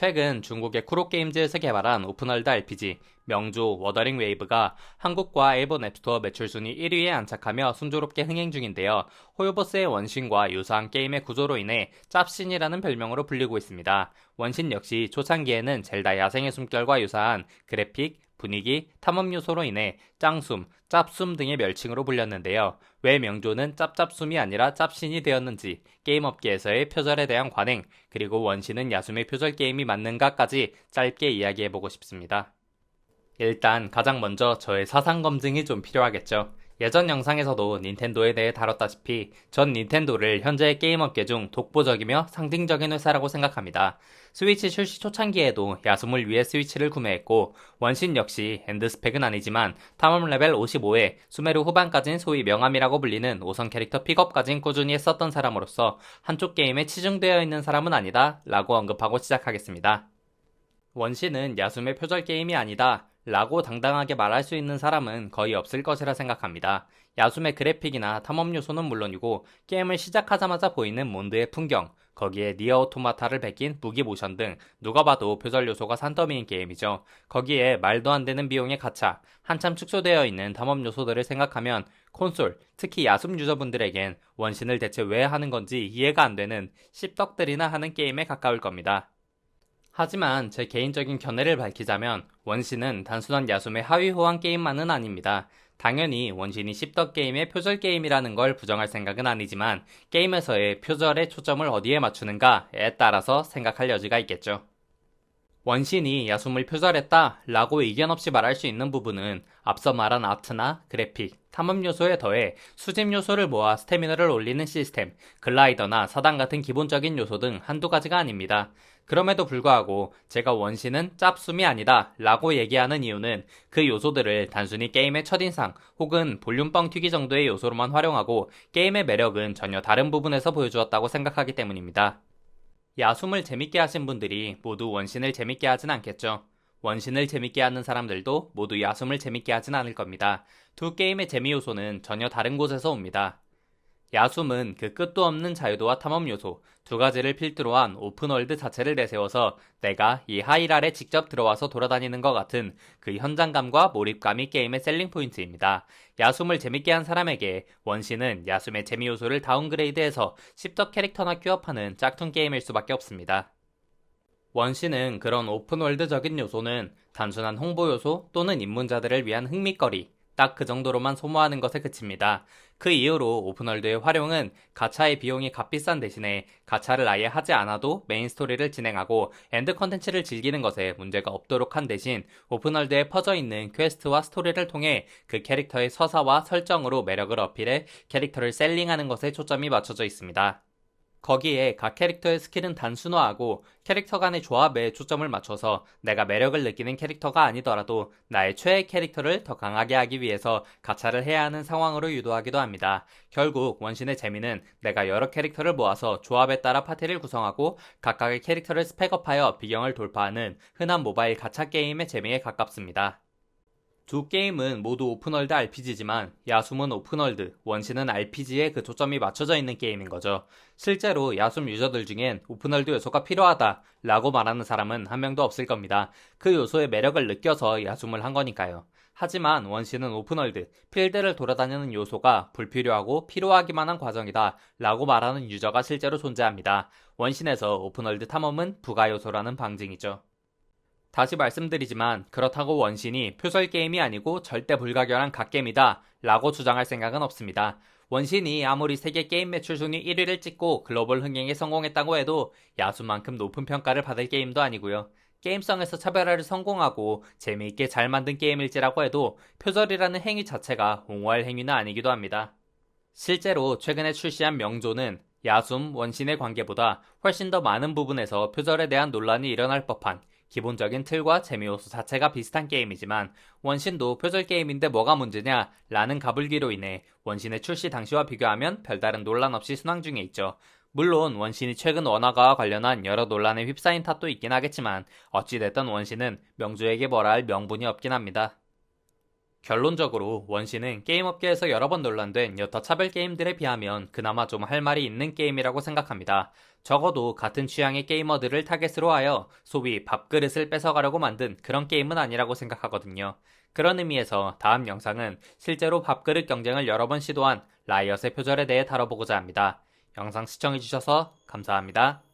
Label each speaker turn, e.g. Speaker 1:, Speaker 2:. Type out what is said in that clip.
Speaker 1: 최근 중국의 쿠로게임즈에서 개발한 오픈월드 RPG 명조 워더링 웨이브가 한국과 일본 앱스토어 매출 순위 1위에 안착하며 순조롭게 흥행 중인데요. 호요버스의 원신과 유사한 게임의 구조로 인해 짭신이라는 별명으로 불리고 있습니다. 원신 역시 초창기에는 젤다 야생의 숨결과 유사한 그래픽, 분위기, 탐험 요소로 인해 짱숨, 짭숨 등의 별칭으로 불렸는데요. 왜 명조는 짭짭숨이 아니라 짭신이 되었는지, 게임업계에서의 표절에 대한 관행, 그리고 원신은 야숨의 표절 게임이 맞는가까지 짧게 이야기해보고 싶습니다. 일단 가장 먼저 저의 사상 검증이 좀 필요하겠죠. 예전 영상에서도 닌텐도에 대해 다뤘다시피 전 닌텐도를 현재의 게임업계 중 독보적이며 상징적인 회사라고 생각합니다. 스위치 출시 초창기에도 야숨을 위해 스위치를 구매했고 원신 역시 엔드스펙은 아니지만 탐험 레벨 55에 수메르 후반까지는 소위 명함이라고 불리는 5선 캐릭터 픽업까진 꾸준히 했었던 사람으로서 한쪽 게임에 치중되어 있는 사람은 아니다 라고 언급하고 시작하겠습니다. 원신은 야숨의 표절 게임이 아니다 라고 당당하게 말할 수 있는 사람은 거의 없을 것이라 생각합니다. 야숨의 그래픽이나 탐험 요소는 물론이고 게임을 시작하자마자 보이는 몬드의 풍경, 거기에 니어 오토마타를 베낀 무기 모션 등 누가 봐도 표절 요소가 산더미인 게임이죠. 거기에 말도 안 되는 비용의 가차, 한참 축소되어 있는 탐험 요소들을 생각하면 콘솔, 특히 야숨 유저분들에겐 원신을 대체 왜 하는 건지 이해가 안 되는 씹덕들이나 하는 게임에 가까울 겁니다. 하지만 제 개인적인 견해를 밝히자면 원신은 단순한 야숨의 하위 호환 게임만은 아닙니다. 당연히 원신이 씹덕 게임의 표절 게임이라는 걸 부정할 생각은 아니지만 게임에서의 표절의 초점을 어디에 맞추는가에 따라서 생각할 여지가 있겠죠. 원신이 야숨을 표절했다 라고 의견 없이 말할 수 있는 부분은 앞서 말한 아트나 그래픽, 탐험 요소에 더해 수집 요소를 모아 스태미너를 올리는 시스템, 글라이더나 사당 같은 기본적인 요소 등 한두 가지가 아닙니다. 그럼에도 불구하고 제가 원신은 짭숨이 아니다 라고 얘기하는 이유는 그 요소들을 단순히 게임의 첫인상 혹은 볼륨 뻥튀기 정도의 요소로만 활용하고 게임의 매력은 전혀 다른 부분에서 보여주었다고 생각하기 때문입니다. 야숨을 재밌게 하신 분들이 모두 원신을 재밌게 하진 않겠죠. 원신을 재밌게 하는 사람들도 모두 야숨을 재밌게 하진 않을 겁니다. 두 게임의 재미 요소는 전혀 다른 곳에서 옵니다. 야숨은 그 끝도 없는 자유도와 탐험 요소 두 가지를 필두로 한 오픈월드 자체를 내세워서 내가 이 하이랄에 직접 들어와서 돌아다니는 것 같은 그 현장감과 몰입감이 게임의 셀링 포인트입니다. 야숨을 재밌게 한 사람에게 원신은 야숨의 재미 요소를 다운그레이드해서 씹덕 캐릭터나 큐업하는 짝퉁 게임일 수밖에 없습니다. 원신은 그런 오픈월드적인 요소는 단순한 홍보 요소 또는 입문자들을 위한 흥미거리 딱 그 정도로만 소모하는 것에 그칩니다. 그 이후로 오픈월드의 활용은 가차의 비용이 값비싼 대신에 가차를 아예 하지 않아도 메인 스토리를 진행하고 엔드 컨텐츠를 즐기는 것에 문제가 없도록 한 대신 오픈월드에 퍼져있는 퀘스트와 스토리를 통해 그 캐릭터의 서사와 설정으로 매력을 어필해 캐릭터를 셀링하는 것에 초점이 맞춰져 있습니다. 거기에 각 캐릭터의 스킬은 단순화하고 캐릭터 간의 조합에 초점을 맞춰서 내가 매력을 느끼는 캐릭터가 아니더라도 나의 최애 캐릭터를 더 강하게 하기 위해서 가차를 해야 하는 상황으로 유도하기도 합니다. 결국 원신의 재미는 내가 여러 캐릭터를 모아서 조합에 따라 파티를 구성하고 각각의 캐릭터를 스펙업하여 비경을 돌파하는 흔한 모바일 가차 게임의 재미에 가깝습니다. 두 게임은 모두 오픈월드 RPG지만 야숨은 오픈월드, 원신은 RPG에 그 초점이 맞춰져 있는 게임인 거죠. 실제로 야숨 유저들 중엔 오픈월드 요소가 필요하다 라고 말하는 사람은 한 명도 없을 겁니다. 그 요소의 매력을 느껴서 야숨을 한 거니까요. 하지만 원신은 오픈월드, 필드를 돌아다니는 요소가 불필요하고 필요하기만 한 과정이다 라고 말하는 유저가 실제로 존재합니다. 원신에서 오픈월드 탐험은 부가 요소라는 방증이죠. 다시 말씀드리지만 그렇다고 원신이 표절 게임이 아니고 절대 불가결한 갓겜이다 라고 주장할 생각은 없습니다. 원신이 아무리 세계 게임 매출 순위 1위를 찍고 글로벌 흥행에 성공했다고 해도 야수만큼 높은 평가를 받을 게임도 아니고요. 게임성에서 차별화를 성공하고 재미있게 잘 만든 게임일지라고 해도 표절이라는 행위 자체가 옹호할 행위는 아니기도 합니다. 실제로 최근에 출시한 명조는 야숨, 원신의 관계보다 훨씬 더 많은 부분에서 표절에 대한 논란이 일어날 법한 기본적인 틀과 재미요소 자체가 비슷한 게임이지만 원신도 표절 게임인데 뭐가 문제냐 라는 가불기로 인해 원신의 출시 당시와 비교하면 별다른 논란 없이 순항 중에 있죠. 물론 원신이 최근 원화가와 관련한 여러 논란에 휩싸인 탓도 있긴 하겠지만 어찌됐든 원신은 명조에게 뭐라 할 명분이 없긴 합니다. 결론적으로 원신은 게임업계에서 여러 번 논란된 여타 차별 게임들에 비하면 그나마 좀 할 말이 있는 게임이라고 생각합니다. 적어도 같은 취향의 게이머들을 타겟으로 하여 소위 밥그릇을 뺏어가려고 만든 그런 게임은 아니라고 생각하거든요. 그런 의미에서 다음 영상은 실제로 밥그릇 경쟁을 여러 번 시도한 라이엇의 표절에 대해 다뤄보고자 합니다. 영상 시청해주셔서 감사합니다.